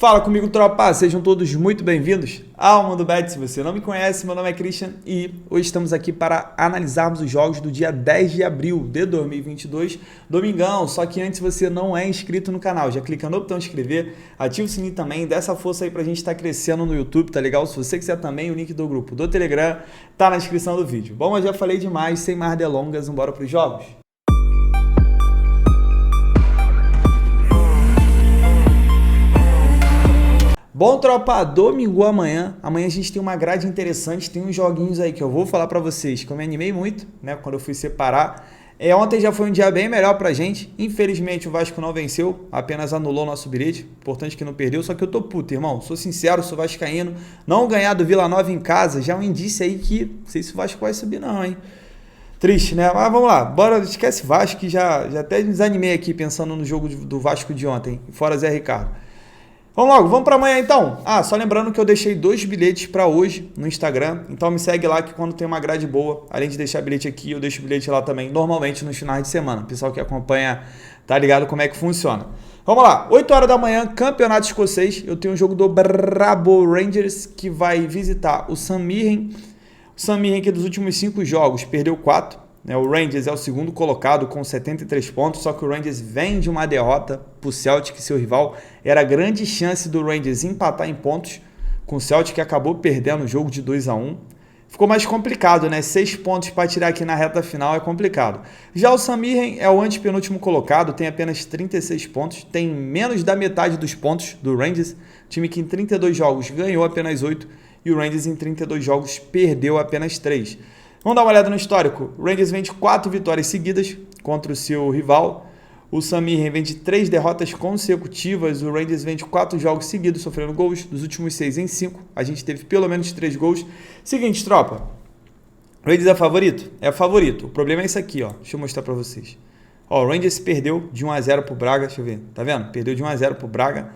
Fala comigo, tropa! Sejam todos muito bem-vindos ao Mundo Bet. Se você não me conhece, meu nome é Christian e hoje estamos aqui para analisarmos os jogos do dia 10 de abril de 2022, domingão. Só que antes, se você não é inscrito no canal, já clica no botão inscrever, ativa o sininho também, dá essa força aí pra gente estar crescendo no YouTube, tá legal? Se você quiser também, o link do grupo do Telegram tá na descrição do vídeo. Bom, eu já falei demais, sem mais delongas, bora pros jogos? Bom, tropa, domingo amanhã a gente tem uma grade interessante, tem uns joguinhos aí que eu vou falar pra vocês, que eu me animei muito, né, quando eu fui separar. Ontem já foi um dia bem melhor pra gente, infelizmente o Vasco não venceu, apenas anulou nosso bilhete, importante que não perdeu, só que eu tô puto, irmão, sou sincero, sou vascaíno, não ganhar do Vila Nova em casa já é um indício aí que, não sei se o Vasco vai subir não, hein. Triste, né? Mas vamos lá, bora, esquece Vasco, que já até desanimei aqui pensando no jogo do Vasco de ontem, fora Zé Ricardo. Vamos logo, vamos para amanhã então. Só lembrando que eu deixei 2 bilhetes para hoje no Instagram, então me segue lá que quando tem uma grade boa, além de deixar bilhete aqui, eu deixo bilhete lá também, normalmente nos finais de semana. O pessoal que acompanha tá ligado como é que funciona. Vamos lá, 8 horas da manhã, campeonato escocês, eu tenho um jogo do Brabo Rangers que vai visitar o St Mirren. O St Mirren que dos últimos 5 jogos perdeu 4. O Rangers é o segundo colocado com 73 pontos, só que o Rangers vem de uma derrota para o Celtic, seu rival. Era grande chance do Rangers empatar em pontos com o Celtic, que acabou perdendo o jogo de 2-1. Ficou mais complicado, né? 6 pontos para tirar aqui na reta final é complicado. Já o St Mirren é o antepenúltimo colocado, tem apenas 36 pontos, tem menos da metade dos pontos do Rangers, time que em 32 jogos ganhou apenas 8 e o Rangers em 32 jogos perdeu apenas 3. Vamos dar uma olhada no histórico. O Rangers vem de 4 vitórias seguidas contra o seu rival. O St Mirren vem de 3 derrotas consecutivas. O Rangers vem de 4 jogos seguidos sofrendo gols. Dos últimos 6 em 5. A gente teve pelo menos 3 gols. Seguinte, tropa. O Rangers é favorito? É favorito. O problema é isso aqui, ó. Deixa eu mostrar pra vocês. O Rangers perdeu de 1-0 pro Braga. Deixa eu ver. Tá vendo? Perdeu de 1-0 pro Braga.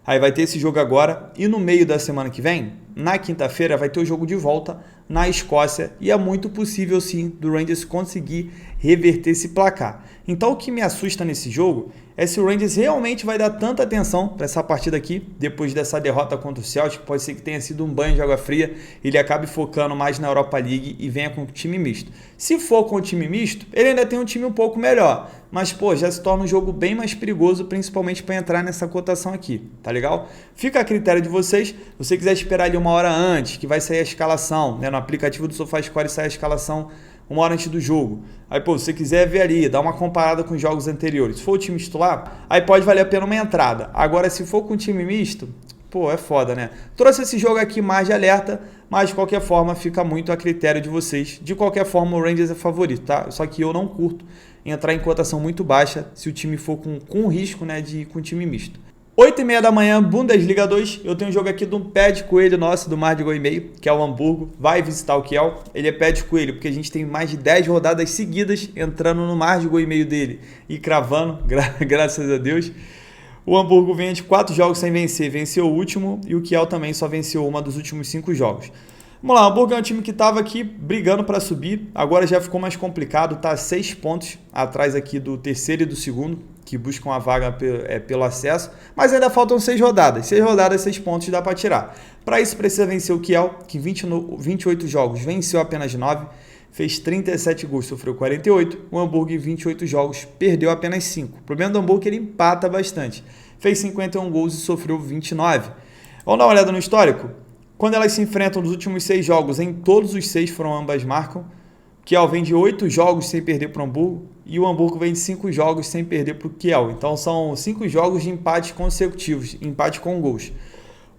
Aí vai ter esse jogo agora. E no meio da semana que vem, na quinta-feira, vai ter o jogo de volta na Escócia e é muito possível sim do Rangers conseguir reverter esse placar. Então o que me assusta nesse jogo é se o Rangers realmente vai dar tanta atenção para essa partida aqui, depois dessa derrota contra o Celtic, pode ser que tenha sido um banho de água fria, ele acabe focando mais na Europa League e venha com o time misto. Se for com o time misto, ele ainda tem um time um pouco melhor, mas pô, já se torna um jogo bem mais perigoso, principalmente para entrar nessa cotação aqui, tá legal? Fica a critério de vocês, se você quiser esperar ali uma hora antes, que vai sair a escalação, né? No aplicativo do SofaScore sai a escalação uma hora antes do jogo. Aí, pô, se você quiser ver ali, dar uma comparada com os jogos anteriores, se for o time titular, aí pode valer a pena uma entrada. Agora, se for com o time misto, pô, é foda, né? Trouxe esse jogo aqui mais de alerta, mas de qualquer forma fica muito a critério de vocês. De qualquer forma, o Rangers é favorito, tá? Só que eu não curto entrar em cotação muito baixa se o time for com risco, né, de ir com time misto. 8h30 da manhã, Bundesliga 2, eu tenho um jogo aqui de um pé de coelho nosso, do Mar de Gol e meio, que é o Hamburgo, vai visitar o Kiel. Ele é pé de coelho, porque a gente tem mais de 10 rodadas seguidas entrando no Mar de Gol e meio dele e cravando, graças a Deus. O Hamburgo vem de 4 jogos sem vencer, venceu o último, e o Kiel também só venceu uma dos últimos 5 jogos. Vamos lá, o Hamburgo é um time que estava aqui brigando para subir, agora já ficou mais complicado, está a 6 pontos atrás aqui do terceiro e do segundo, que buscam a vaga pelo acesso, mas ainda faltam 6 rodadas. 6 rodadas, 6 pontos dá para tirar. Para isso precisa vencer o Kiel, que 28 jogos venceu apenas 9, fez 37 gols, sofreu 48. O Hamburgo em 28 jogos perdeu apenas 5. O problema do Hamburgo é que ele empata bastante. Fez 51 gols e sofreu 29. Vamos dar uma olhada no histórico? Quando elas se enfrentam nos últimos 6 jogos, em todos os 6 foram ambas marcam. O Kiel vem de 8 jogos sem perder para o Hamburgo e o Hamburgo vem de 5 jogos sem perder para o Kiel. Então são 5 jogos de empates consecutivos, empate com gols.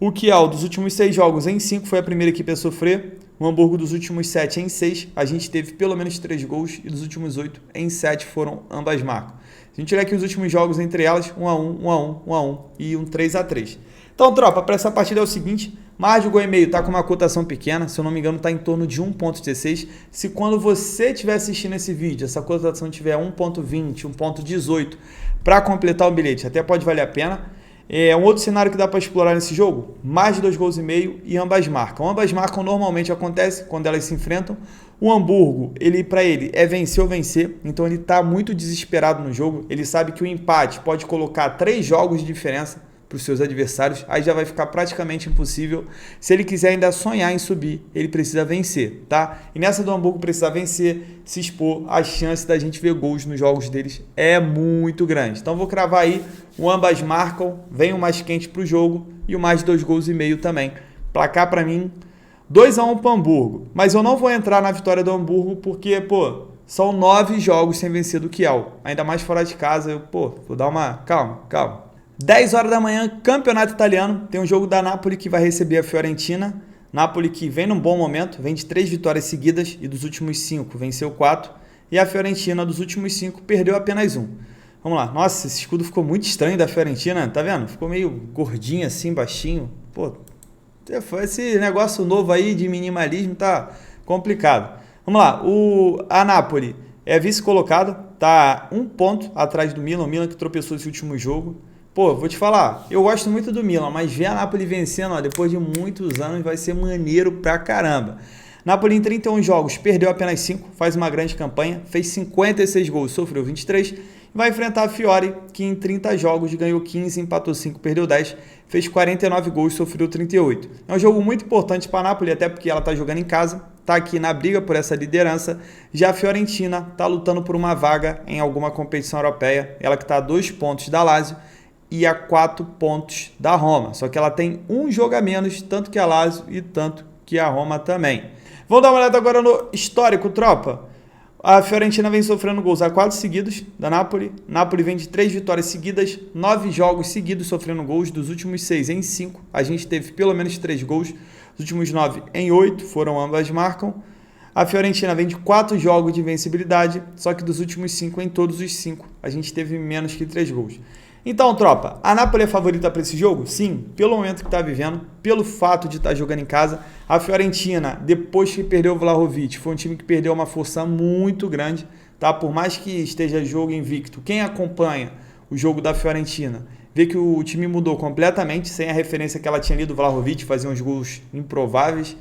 O Kiel dos últimos 6 jogos em 5 foi a primeira equipe a sofrer. O Hamburgo dos últimos 7 em 6, a gente teve pelo menos 3 gols e dos últimos 8 em 7 foram ambas marcas. Se a gente olhar aqui os últimos jogos entre elas, 1-1, 1-1, 1-1 e um 3-3. Então, tropa, para essa partida é o seguinte, Mar de Gol e meio está com uma cotação pequena, se eu não me engano está em torno de 1.16. Se quando você estiver assistindo esse vídeo, essa cotação tiver 1.20, 1.18, para completar o bilhete, até pode valer a pena. Um outro cenário que dá para explorar nesse jogo, mais de 2 gols e meio e ambas marcam. Ambas marcam normalmente acontece quando elas se enfrentam. O Hamburgo, para ele é vencer ou vencer, então ele está muito desesperado no jogo. Ele sabe que o empate pode colocar 3 jogos de diferença para os seus adversários, aí já vai ficar praticamente impossível. Se ele quiser ainda sonhar em subir, ele precisa vencer, tá? E nessa do Hamburgo precisar vencer, se expor, a chance da gente ver gols nos jogos deles é muito grande. Então vou cravar aí, o ambas marcam, vem o mais quente para o jogo e o mais 2,5 gols também. Placar para mim, 2-1 para o Hamburgo. Mas eu não vou entrar na vitória do Hamburgo porque, são 9 jogos sem vencer do Kiel. Ainda mais fora de casa, vou dar uma... Calma. 10 horas da manhã, campeonato italiano. Tem um jogo da Napoli que vai receber a Fiorentina. Napoli que vem num bom momento, vem de 3 vitórias seguidas e dos últimos 5 venceu 4. E a Fiorentina, dos últimos 5, perdeu apenas 1. Vamos lá. Nossa, esse escudo ficou muito estranho da Fiorentina, tá vendo? Ficou meio gordinho assim, baixinho. Esse negócio novo aí de minimalismo tá complicado. Vamos lá, a Napoli é vice-colocada, tá 1 ponto atrás do Milan, o Milan que tropeçou esse último jogo. Vou te falar, eu gosto muito do Milan, mas ver a Napoli vencendo, depois de muitos anos, vai ser maneiro pra caramba. Napoli em 31 jogos, perdeu apenas 5, faz uma grande campanha, fez 56 gols, sofreu 23, vai enfrentar a Fiore, que em 30 jogos ganhou 15, empatou 5, perdeu 10, fez 49 gols, sofreu 38. É um jogo muito importante para a Napoli, até porque ela está jogando em casa, está aqui na briga por essa liderança. Já a Fiorentina está lutando por uma vaga em alguma competição europeia, ela que está a 2 pontos da Lazio e a 4 pontos da Roma. Só que ela tem um jogo a menos, tanto que a Lazio e tanto que a Roma também. Vamos dar uma olhada agora no histórico, tropa. A Fiorentina vem sofrendo gols há 4 seguidos da Napoli. Napoli vem de 3 vitórias seguidas, 9 jogos seguidos sofrendo gols. Dos últimos 6 em 5, a gente teve pelo menos 3 gols. Dos últimos 9 em 8, foram ambas marcam. A Fiorentina vem de 4 jogos de invencibilidade, só que dos últimos 5, em todos os 5, a gente teve menos que 3 gols. Então, tropa, a Napoli é favorita para esse jogo? Sim, pelo momento que está vivendo, pelo fato de estar jogando em casa. A Fiorentina, depois que perdeu o Vlahovic, foi um time que perdeu uma força muito grande, tá? Por mais que esteja jogo invicto, quem acompanha o jogo da Fiorentina vê que o time mudou completamente, sem a referência que ela tinha ali do Vlahovic, fazia uns gols improváveis.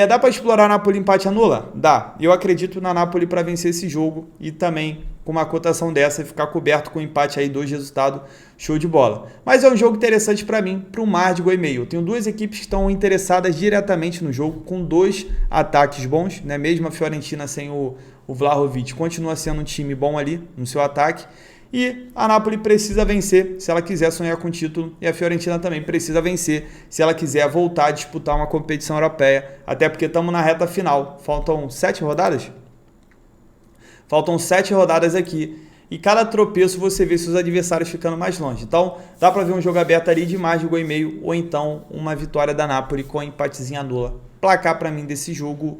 Dá para explorar a Napoli empate anula? Dá. Eu acredito na Napoli para vencer esse jogo e também com uma cotação dessa e ficar coberto com um empate aí, 2 resultados, show de bola. Mas é um jogo interessante para mim, para o mar de gol e meio. Eu tenho 2 equipes que estão interessadas diretamente no jogo, com 2 ataques bons, né? Mesmo a Fiorentina sem o Vlahovic, continua sendo um time bom ali no seu ataque. E a Napoli precisa vencer se ela quiser sonhar com o título, e a Fiorentina também precisa vencer se ela quiser voltar a disputar uma competição europeia, até porque estamos na reta final. Faltam 7 rodadas? Faltam 7 rodadas aqui, e cada tropeço você vê seus adversários ficando mais longe. Então, dá para ver um jogo aberto ali de mais de gol e meio, ou então uma vitória da Napoli com empatezinho anula. Placar para mim desse jogo,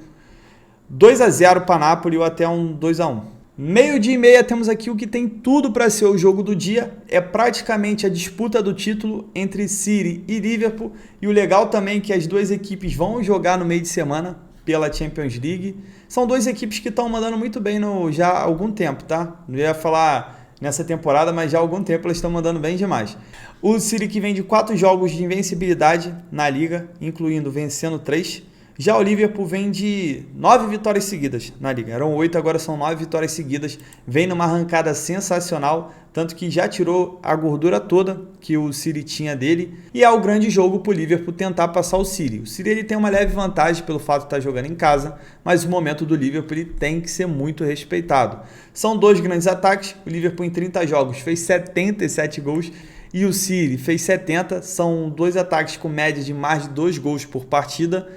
2-0 para a Napoli ou até um 2-1. 12h30 temos aqui o que tem tudo para ser o jogo do dia, é praticamente a disputa do título entre City e Liverpool, e o legal também é que as 2 equipes vão jogar no meio de semana pela Champions League. São 2 equipes que estão mandando muito bem já há algum tempo, tá? Não ia falar nessa temporada, mas já há algum tempo elas estão mandando bem demais. O City que vem de 4 jogos de invencibilidade na Liga, incluindo vencendo 3. Já o Liverpool vem de 9 vitórias seguidas na Liga. Eram 8, agora são 9 vitórias seguidas. Vem numa arrancada sensacional, tanto que já tirou a gordura toda que o City tinha dele. E é o grande jogo para o Liverpool tentar passar o City. O City ele tem uma leve vantagem pelo fato de estar jogando em casa, mas o momento do Liverpool ele tem que ser muito respeitado. São 2 grandes ataques. O Liverpool em 30 jogos fez 77 gols. E o City fez 70. São 2 ataques com média de mais de 2 gols por partida.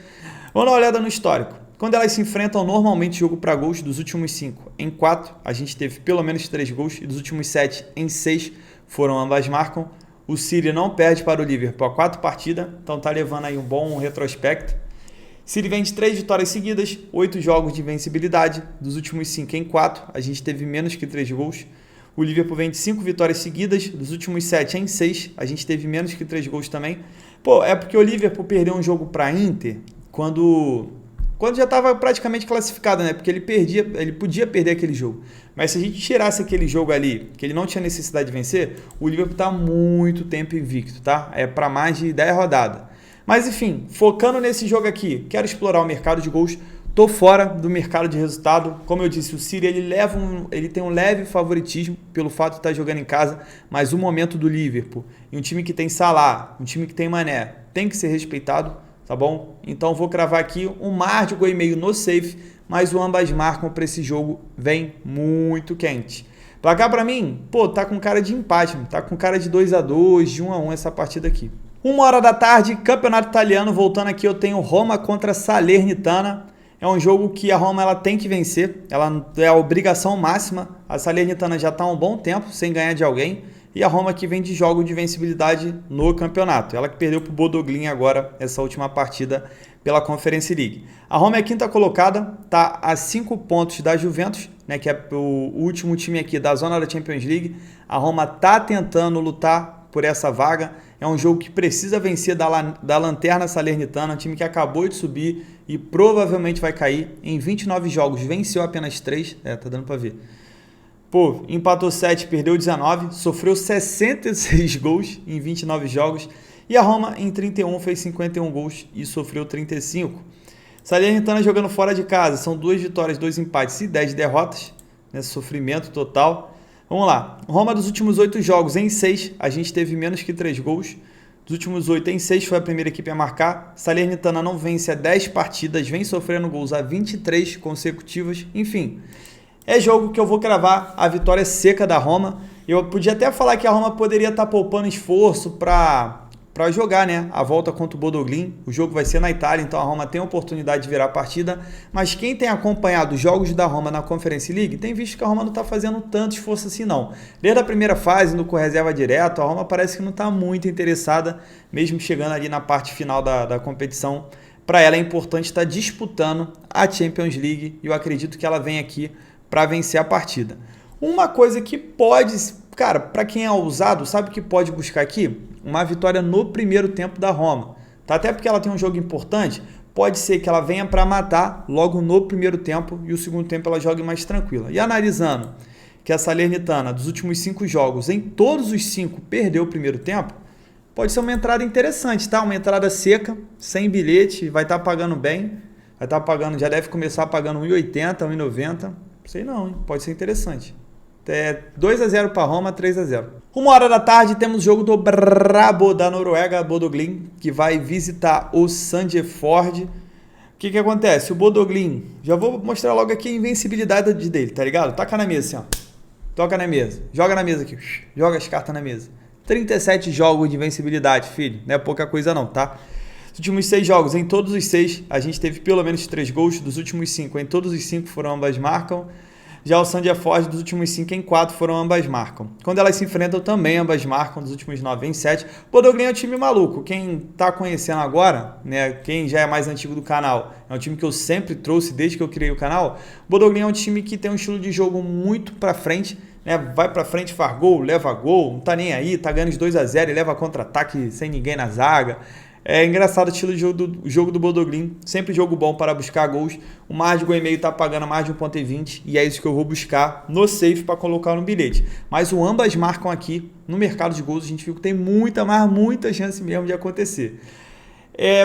Vamos dar uma olhada no histórico. Quando elas se enfrentam normalmente jogo para gols, dos últimos 5 em 4, a gente teve pelo menos 3 gols, e dos últimos 7 em 6 foram ambas marcam. O City não perde para o Liverpool a 4 partidas, então tá levando aí um bom retrospecto. City vem de 3 vitórias seguidas, 8 jogos de invencibilidade, dos últimos 5 em 4, a gente teve menos que 3 gols. O Liverpool vem de 5 vitórias seguidas, dos últimos 7 em 6, a gente teve menos que 3 gols também. É porque o Liverpool perdeu um jogo para a Inter quando já estava praticamente classificado, né? Porque ele podia perder aquele jogo. Mas se a gente tirasse aquele jogo ali, que ele não tinha necessidade de vencer, o Liverpool está muito tempo invicto, tá? É para mais de 10 rodadas. Mas enfim, focando nesse jogo aqui, quero explorar o mercado de gols. tô fora do mercado de resultado. Como eu disse, o City ele tem um leve favoritismo pelo fato de estar jogando em casa, mas o momento do Liverpool e um time que tem Salah, um time que tem Mané, tem que ser respeitado, tá bom? Então vou cravar aqui um mar de gol e meio no safe, mas o ambas marcam para esse jogo vem muito quente. Placar para mim, pô, tá com cara de empate, tá com cara de 2-2, de 1-1 essa partida aqui. 1h da tarde, Campeonato Italiano, voltando aqui eu tenho Roma contra Salernitana. É um jogo que a Roma ela tem que vencer, ela é a obrigação máxima. A Salernitana já está há um bom tempo sem ganhar de alguém e a Roma que vem de jogo de vencibilidade no campeonato. Ela que perdeu para o Bodo Glimt agora essa última partida pela Conference League. A Roma é a quinta colocada, está a 5 pontos da Juventus, né, que é o último time aqui da zona da Champions League. A Roma está tentando lutar por essa vaga. É um jogo que precisa vencer da Lanterna Salernitana, um time que acabou de subir e provavelmente vai cair. Em 29 jogos, venceu apenas 3. Tá dando para ver. Pô, empatou 7, perdeu 19, sofreu 66 gols em 29 jogos. E a Roma, em 31, fez 51 gols e sofreu 35. Salernitana jogando fora de casa, são 2 vitórias, 2 empates e 10 derrotas. Né, sofrimento total. Vamos lá, Roma dos últimos 8 jogos, em 6 a gente teve menos que 3 gols. Dos últimos 8 em 6 foi a primeira equipe a marcar. Salernitana não vence há 10 partidas, vem sofrendo gols há 23 consecutivas. Enfim, é jogo que eu vou cravar a vitória seca da Roma. Eu podia até falar que a Roma poderia estar poupando esforço para jogar, né, a volta contra o Bodo Glimt. O jogo vai ser na Itália, então a Roma tem a oportunidade de virar a partida. Mas quem tem acompanhado os jogos da Roma na Conference League tem visto que a Roma não está fazendo tanto esforço assim não. Desde a primeira fase, no com reserva direto, a Roma parece que não está muito interessada, mesmo chegando ali na parte final da competição. Para ela é importante estar disputando a Champions League e eu acredito que ela vem aqui para vencer a partida. Uma coisa que pode, cara, para quem é ousado, sabe que pode buscar aqui? Uma vitória no primeiro tempo da Roma. Tá? Até porque ela tem um jogo importante, pode ser que ela venha para matar logo no primeiro tempo e o segundo tempo ela jogue mais tranquila. E analisando que a Salernitana, dos últimos 5 jogos, em todos os 5 perdeu o primeiro tempo, pode ser uma entrada interessante, tá? Uma entrada seca, sem bilhete, vai estar pagando bem, vai estar pagando, já deve começar pagando 1,80, 1,90, sei não, hein? Pode ser interessante. 2-0 para Roma, 3-0. 1h da tarde temos o jogo do brabo da Noruega, Bodo Glimt, que vai visitar o Sandefjord. O que acontece? O Bodo Glimt, já vou mostrar logo aqui a invencibilidade dele, tá ligado? Toca na mesa assim, ó. Toca na mesa, joga na mesa aqui, joga as cartas na mesa. 37 jogos de invencibilidade, filho, não é pouca coisa não, tá? Os últimos 6 jogos, em todos os 6, a gente teve pelo menos 3 gols. Dos últimos 5, em todos os 5 foram ambas marcam. Já o Sandefjord, dos últimos 5 em 4 foram ambas marcam. Quando elas se enfrentam também ambas marcam, dos últimos 9 em 7. O Bodo Glimt é um time maluco. Quem está conhecendo agora, né, quem já é mais antigo do canal, é um time que eu sempre trouxe desde que eu criei o canal. O Bodo Glimt é um time que tem um estilo de jogo muito para frente, né, vai para frente, faz gol, leva gol, não tá nem aí, tá ganhando de 2-0 e leva contra-ataque sem ninguém na zaga. É engraçado o estilo de jogo do Bodo Glimt, sempre jogo bom para buscar gols. O mar de gol e meio está pagando mais de 1,20 e é isso que eu vou buscar no safe para colocar no bilhete. Mas o ambas marcam aqui, no mercado de gols, a gente viu que tem muita chance mesmo de acontecer.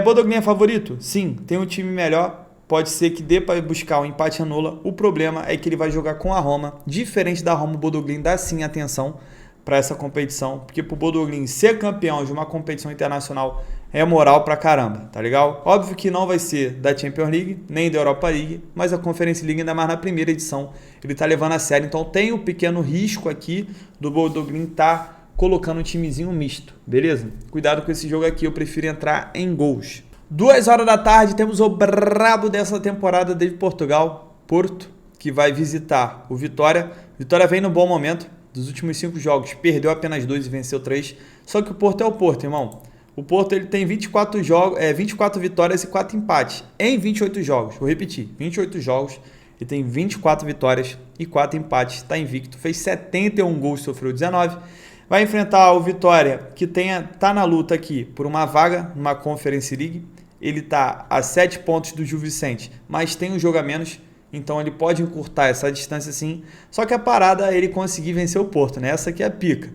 Bodo Glimt é favorito? Sim, tem um time melhor, pode ser que dê para buscar um empate anula. O problema é que ele vai jogar com a Roma, diferente da Roma, o Bodo Glimt dá sim atenção para essa competição, porque para o Bodo Glimt ser campeão de uma competição internacional é moral pra caramba, tá legal? Óbvio que não vai ser da Champions League, nem da Europa League, mas a Conference League ainda mais na primeira edição, ele tá levando a sério, então tem um pequeno risco aqui do Bodo Glimt tá colocando um timezinho misto, beleza? Cuidado com esse jogo aqui, eu prefiro entrar em gols. 2h da tarde, temos o brabo dessa temporada de Portugal, Porto, que vai visitar o Vitória. Vitória vem no bom momento, dos últimos 5 jogos, perdeu apenas 2 e venceu 3, só que o Porto é o Porto, irmão. O Porto ele tem 24 vitórias e 4 empates em 28 jogos. Vou repetir, 28 jogos e tem 24 vitórias e 4 empates. Está invicto, fez 71 gols, sofreu 19. Vai enfrentar o Vitória, que tá na luta aqui por uma vaga numa Conference League. Ele está a 7 pontos do Gil Vicente, mas tem um jogo a menos, então ele pode encurtar essa distância sim. Só que a parada é ele conseguir vencer o Porto, né? Essa aqui é a pica.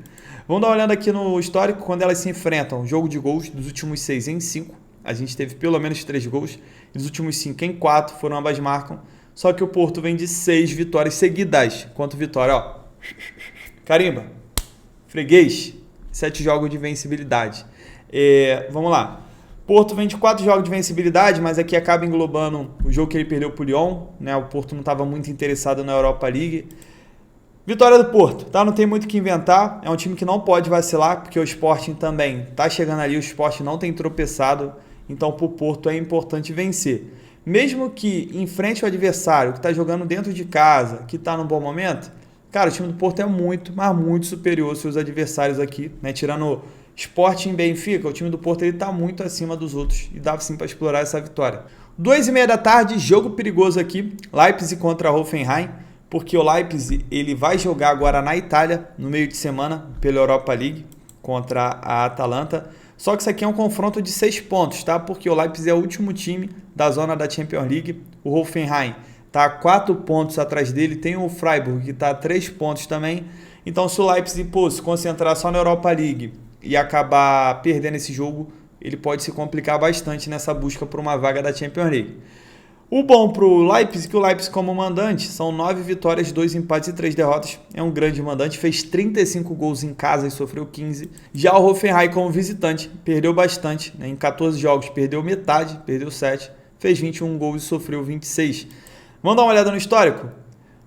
Vamos dar uma olhada aqui no histórico, quando elas se enfrentam, jogo de gols dos últimos 6 em 5. a gente teve pelo menos 3 gols. Nos últimos 5 em 4 foram ambas marcam. Só que o Porto vem de 6 vitórias seguidas. Quanto vitória, ó. Carimba. Freguês. 7 jogos de vencibilidade. Vamos lá. Porto vem de 4 jogos de vencibilidade, mas aqui acaba englobando o jogo que ele perdeu para o Lyon, né? O Porto não estava muito interessado na Europa League. Vitória do Porto, tá? Não tem muito o que inventar. É um time que não pode vacilar, porque o Sporting também tá chegando ali. O Sporting não tem tropeçado, então para o Porto é importante vencer. Mesmo que enfrente o adversário que está jogando dentro de casa, que está num bom momento, cara, o time do Porto é muito, mas muito superior aos seus adversários aqui, né? Tirando Sporting e Benfica, o time do Porto está muito acima dos outros e dá sim para explorar essa vitória. 2h30 da tarde, jogo perigoso aqui, Leipzig contra Hoffenheim, porque o Leipzig ele vai jogar agora na Itália, no meio de semana, pela Europa League, contra a Atalanta. Só que isso aqui é um confronto de 6 pontos, tá? Porque o Leipzig é o último time da zona da Champions League, o Hoffenheim está a 4 pontos atrás dele, tem o Freiburg que está a 3 pontos também. Então se o Leipzig se concentrar só na Europa League e acabar perdendo esse jogo, ele pode se complicar bastante nessa busca por uma vaga da Champions League. O bom para o Leipzig, que o Leipzig como mandante, são 9 vitórias, 2 empates e 3 derrotas. É um grande mandante, fez 35 gols em casa e sofreu 15. Já o Hoffenheim como visitante, perdeu bastante, né? Em 14 jogos perdeu metade, perdeu 7, fez 21 gols e sofreu 26. Vamos dar uma olhada no histórico?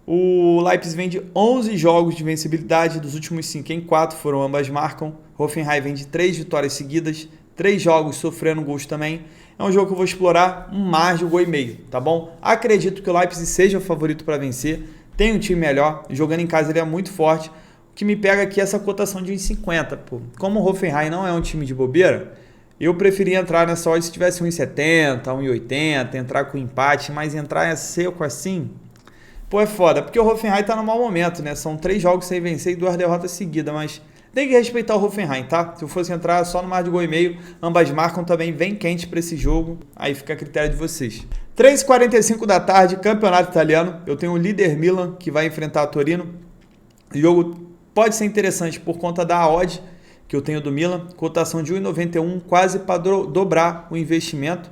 O Leipzig vem de 11 jogos de vencibilidade, dos últimos 5 em 4 foram ambas marcam. Hoffenheim vem de 3 vitórias seguidas, 3 jogos sofrendo gols também. É um jogo que eu vou explorar um margem de 1,5, tá bom? Acredito que o Leipzig seja o favorito para vencer, tem um time melhor, jogando em casa ele é muito forte. O que me pega aqui é essa cotação de 1,50, pô. Como o Hoffenheim não é um time de bobeira, eu preferia entrar nessa hora se tivesse 1,70, 1,80, entrar com empate, mas entrar seco assim, pô, é foda, porque o Hoffenheim tá no mau momento, né? São 3 jogos sem vencer e 2 derrotas seguidas, mas tem que respeitar o Hoffenheim, tá? Se eu fosse entrar só no mar de 1,5, ambas marcam também bem quente para esse jogo, aí fica a critério de vocês. 3h45 da tarde, campeonato italiano, eu tenho o líder Milan que vai enfrentar a Torino. O jogo pode ser interessante por conta da odd que eu tenho do Milan, cotação de 1,91, quase para dobrar o investimento.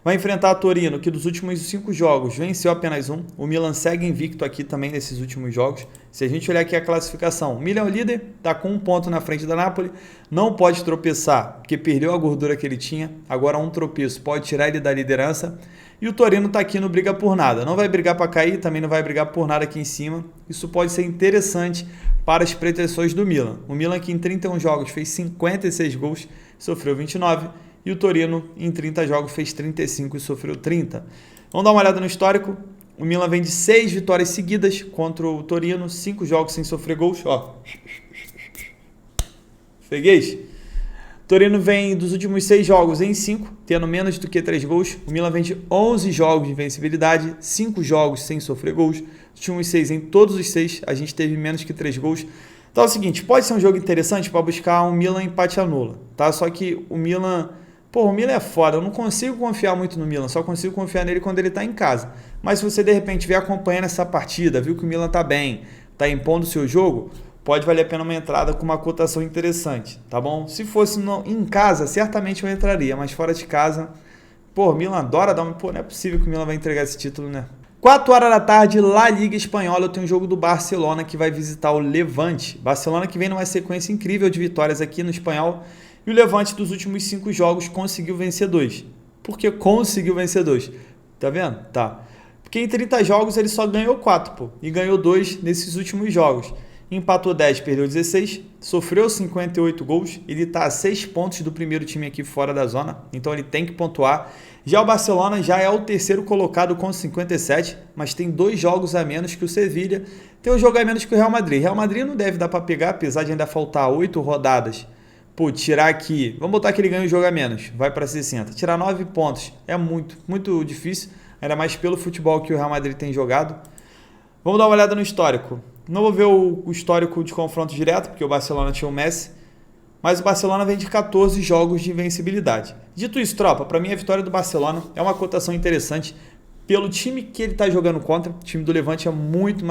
Vai enfrentar a Torino, que dos últimos 5 jogos venceu apenas um. O Milan segue invicto aqui também nesses últimos jogos. Se a gente olhar aqui a classificação, o Milan é o líder, está com 1 ponto na frente da Napoli. Não pode tropeçar, porque perdeu a gordura que ele tinha. Agora um tropeço pode tirar ele da liderança. E o Torino está aqui, não briga por nada. Não vai brigar para cair, também não vai brigar por nada aqui em cima. Isso pode ser interessante para as pretensões do Milan. O Milan que em 31 jogos fez 56 gols, sofreu 29. E o Torino, em 30 jogos, fez 35 e sofreu 30. Vamos dar uma olhada no histórico. O Milan vem de 6 vitórias seguidas contra o Torino, 5 jogos sem sofrer gols. Ó. Freguês. O Torino vem dos últimos 6 jogos em 5, tendo menos do que 3 gols. O Milan vem de 11 jogos de invencibilidade, 5 jogos sem sofrer gols. Os últimos 6, em todos os 6, a gente teve menos que 3 gols. Então é o seguinte, pode ser um jogo interessante para buscar um Milan empate anula, tá? Só que o Milan... Pô, o Milan é foda, eu não consigo confiar muito no Milan, só consigo confiar nele quando ele está em casa. Mas se você de repente vier acompanhando essa partida, viu que o Milan está bem, está impondo o seu jogo, pode valer a pena uma entrada com uma cotação interessante, tá bom? Se fosse em casa, certamente eu entraria, mas fora de casa, pô, o Milan adora dar uma... Pô, não é possível que o Milan vai entregar esse título, né? 4h da tarde, La Liga Espanhola, eu tenho um jogo do Barcelona que vai visitar o Levante. Barcelona que vem numa sequência incrível de vitórias aqui no Espanhol. E o Levante dos últimos 5 jogos conseguiu vencer 2. Por que conseguiu vencer 2? Tá vendo? Tá. Porque em 30 jogos ele só ganhou 4, pô. E ganhou 2 nesses últimos jogos. Empatou 10, perdeu 16, sofreu 58 gols. Ele tá a 6 pontos do primeiro time aqui fora da zona. Então ele tem que pontuar. Já o Barcelona já é o terceiro colocado com 57, mas tem 2 jogos a menos que o Sevilla. Tem um jogo a menos que o Real Madrid. Real Madrid não deve dar para pegar, apesar de ainda faltar 8 rodadas. Pô, tirar aqui, vamos botar que ele ganha um jogo a menos, vai para 60. Tirar 9 pontos é muito, muito difícil, ainda mais pelo futebol que o Real Madrid tem jogado. Vamos dar uma olhada no histórico. Não vou ver o histórico de confronto direto, porque o Barcelona tinha o Messi, mas o Barcelona vem de 14 jogos de invencibilidade. Dito isso, tropa, para mim a vitória do Barcelona é uma cotação interessante pelo time que ele está jogando contra. O time do Levante é muito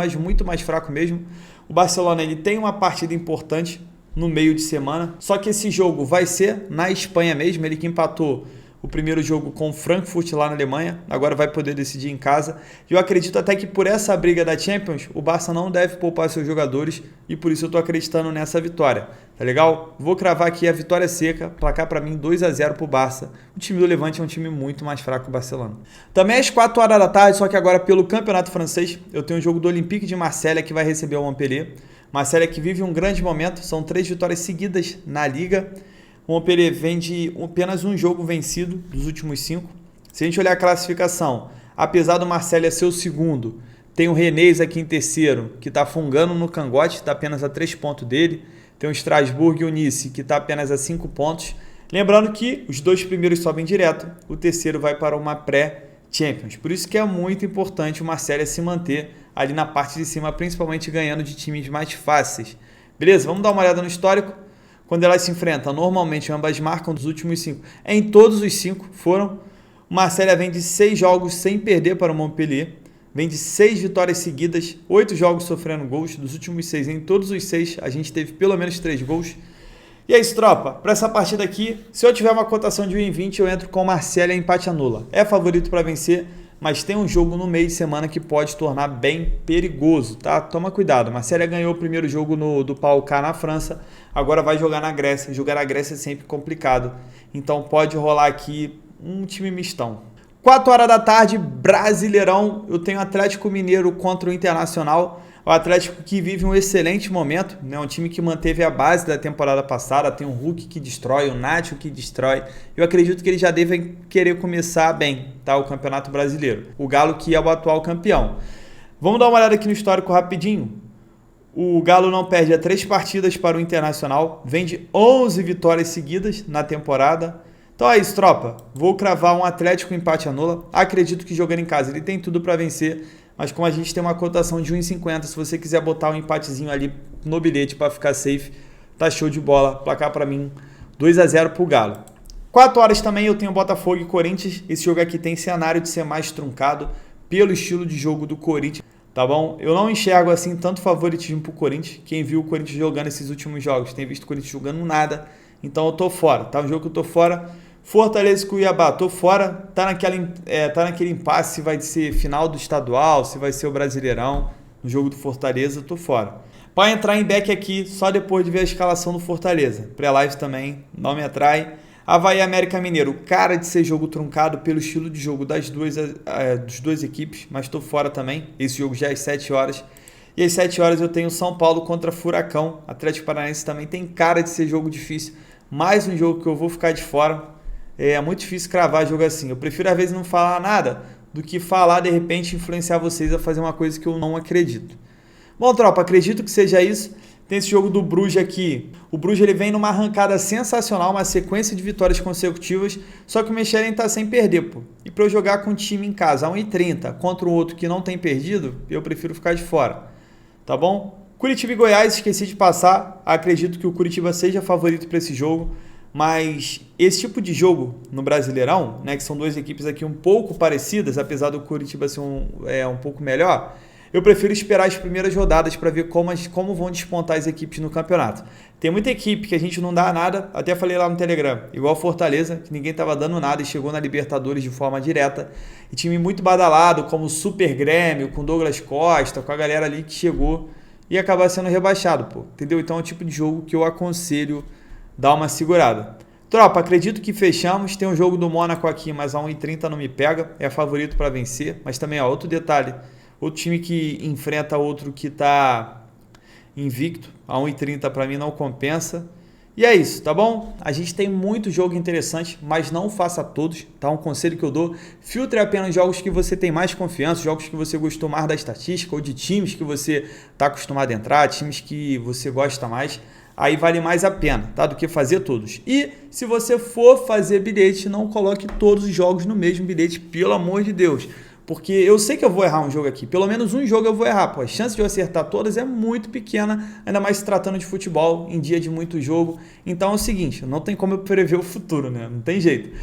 mais fraco mesmo. O Barcelona ele tem uma partida importante no meio de semana, só que esse jogo vai ser na Espanha mesmo, ele que empatou o primeiro jogo com o Frankfurt lá na Alemanha, agora vai poder decidir em casa. E eu acredito até que por essa briga da Champions, o Barça não deve poupar seus jogadores e por isso eu estou acreditando nessa vitória. Tá legal? Vou cravar aqui a vitória seca, placar para mim 2-0 pro Barça. O time do Levante é um time muito mais fraco que o Barcelona. Também às 4 horas da tarde, só que agora pelo Campeonato Francês, eu tenho o jogo do Olympique de Marselha que vai receber o Montpellier. Marselha que vive um grande momento, são 3 vitórias seguidas na Liga. O Montpellier vem de apenas um jogo vencido dos últimos 5. Se a gente olhar a classificação, apesar do Marselha ser o segundo, tem o Rennes aqui em terceiro, que está fungando no cangote, está apenas a 3 pontos dele. Tem o Strasbourg e o Nice, que está apenas a 5 pontos. Lembrando que os 2 primeiros sobem direto, o terceiro vai para uma pré-Champions. Por isso que é muito importante o Marselha se manter ali na parte de cima, principalmente ganhando de times mais fáceis. Beleza? Vamos dar uma olhada no histórico. Quando elas se enfrentam, normalmente ambas marcam dos últimos 5. Em todos os 5 foram. O Marselha vem de 6 jogos sem perder para o Montpellier. Vem de 6 vitórias seguidas, 8 jogos sofrendo gols. Dos últimos 6, em todos os 6, a gente teve pelo menos 3 gols. E é isso, tropa. Para essa partida aqui, se eu tiver uma cotação de 1,20, eu entro com o Marselha empate anula. É favorito para vencer, mas tem um jogo no meio de semana que pode tornar bem perigoso, tá? Toma cuidado. Marselha ganhou o primeiro jogo do PAOK na França, agora vai jogar na Grécia. Jogar na Grécia é sempre complicado, então pode rolar aqui um time mistão. 4 horas da tarde, Brasileirão, eu tenho Atlético Mineiro contra o Internacional. O Atlético que vive um excelente momento, né? Um time que manteve a base da temporada passada, tem um Hulk que destrói, o Nacho que destrói. Eu acredito que eles já devem querer começar bem, tá? O Campeonato Brasileiro. O Galo que é o atual campeão. Vamos dar uma olhada aqui no histórico rapidinho. O Galo não perde a 3 partidas para o Internacional, vem de 11 vitórias seguidas na temporada. Então é isso, tropa. Vou cravar um Atlético empate anula. Acredito que jogando em casa ele tem tudo para vencer. Mas como a gente tem uma cotação de 1,50, se você quiser botar um empatezinho ali no bilhete para ficar safe, tá show de bola. Placar para mim 2-0 pro Galo. 4 horas também eu tenho Botafogo e Corinthians. Esse jogo aqui tem cenário de ser mais truncado pelo estilo de jogo do Corinthians, tá bom? Eu não enxergo assim tanto favoritismo pro Corinthians. Quem viu o Corinthians jogando esses últimos jogos tem visto o Corinthians jogando nada. Então eu tô fora, tá? Um jogo que eu tô fora. Fortaleza e Cuiabá, tô fora, tá naquele impasse se vai ser final do estadual, se vai ser o Brasileirão, no jogo do Fortaleza, tô fora. Para entrar em back aqui, só depois de ver a escalação do Fortaleza, pré-live também, não me atrai. Avaí América Mineiro, cara de ser jogo truncado pelo estilo de jogo das duas equipes, mas tô fora também, esse jogo já é às 7 horas. E às 7 horas eu tenho São Paulo contra Furacão, Atlético Paranaense também tem cara de ser jogo difícil, mais um jogo que eu vou ficar de fora. É muito difícil cravar jogo assim. Eu prefiro, às vezes, não falar nada do que falar, de repente, influenciar vocês a fazer uma coisa que eu não acredito. Bom, tropa, acredito que seja isso. Tem esse jogo do Bruges aqui. O Bruges ele vem numa arrancada sensacional, uma sequência de vitórias consecutivas, só que o Mechelen tá sem perder, pô. E para eu jogar com um time em casa a 1,30 contra um outro que não tem perdido, eu prefiro ficar de fora. Tá bom? Curitiba e Goiás, esqueci de passar. Acredito que o Curitiba seja favorito para esse jogo. Mas esse tipo de jogo no Brasileirão, né, que são duas equipes aqui um pouco parecidas, apesar do Curitiba ser um pouco melhor, eu prefiro esperar as primeiras rodadas para ver como vão despontar as equipes no campeonato. Tem muita equipe que a gente não dá nada, até falei lá no Telegram, igual Fortaleza, que ninguém estava dando nada e chegou na Libertadores de forma direta. E time muito badalado, como o Super Grêmio, com Douglas Costa, com a galera ali que chegou e acabar sendo rebaixado, pô. Entendeu? Então é um tipo de jogo que eu aconselho dar uma segurada. Tropa, acredito que fechamos. Tem um jogo do Mônaco aqui, mas a 1,30 não me pega. É favorito para vencer. Mas também, ó, outro detalhe. Outro time que enfrenta outro que está invicto. A 1,30 para mim não compensa. E é isso, tá bom? A gente tem muito jogo interessante, mas não faça todos, tá? Um conselho que eu dou. Filtre apenas jogos que você tem mais confiança, jogos que você gostou mais da estatística ou de times que você está acostumado a entrar, times que você gosta mais. Aí vale mais a pena, tá? Do que fazer todos. E se você for fazer bilhete, não coloque todos os jogos no mesmo bilhete, pelo amor de Deus. Porque eu sei que eu vou errar um jogo aqui. Pelo menos um jogo eu vou errar. Pô, a chance de eu acertar todas é muito pequena, ainda mais se tratando de futebol, em dia de muito jogo. Então é o seguinte, não tem como eu prever o futuro, né? Não tem jeito.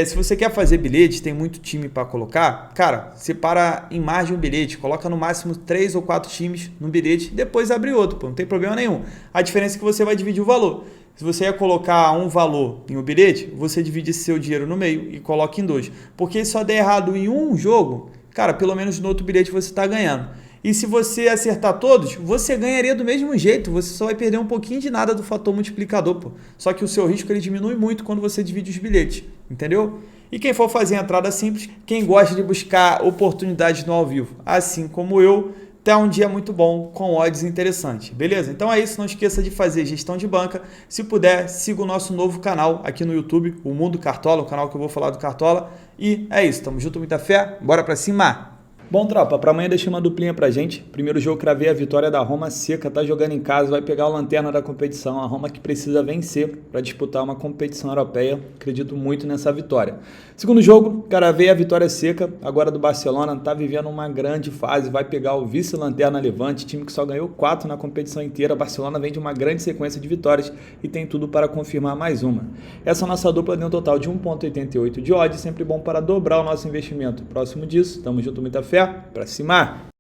Se você quer fazer bilhete, tem muito time para colocar, cara, separa em margem um bilhete, coloca no máximo 3 ou 4 times no bilhete, depois abre outro, pô, não tem problema nenhum. A diferença é que você vai dividir o valor. Se você ia colocar um valor em um bilhete, você divide esse seu dinheiro no meio e coloca em 2. Porque se só der errado em um jogo, cara, pelo menos no outro bilhete você está ganhando. E se você acertar todos, você ganharia do mesmo jeito, você só vai perder um pouquinho de nada do fator multiplicador, pô. Só que o seu risco ele diminui muito quando você divide os bilhetes, entendeu? E quem for fazer a entrada simples, quem gosta de buscar oportunidades no ao vivo, assim como eu, tá um dia muito bom com odds interessantes, beleza? Então é isso, não esqueça de fazer gestão de banca. Se puder, siga o nosso novo canal aqui no YouTube, o Mundo Cartola, o canal que eu vou falar do Cartola. E é isso, tamo junto, muita fé, bora pra cima! Bom, tropa, para amanhã deixei uma duplinha pra gente. Primeiro jogo, cravei a vitória da Roma seca, tá jogando em casa, vai pegar o lanterna da competição. A Roma que precisa vencer para disputar uma competição europeia. Acredito muito nessa vitória. Segundo jogo, cravei a vitória seca, agora do Barcelona, tá vivendo uma grande fase, vai pegar o vice-lanterna Levante, time que só ganhou 4 na competição inteira. Barcelona vem de uma grande sequência de vitórias e tem tudo para confirmar mais uma. Essa nossa dupla deu um total de 1,88 de odds, sempre bom para dobrar o nosso investimento. Próximo disso, tamo junto, muita fé. Pra cima!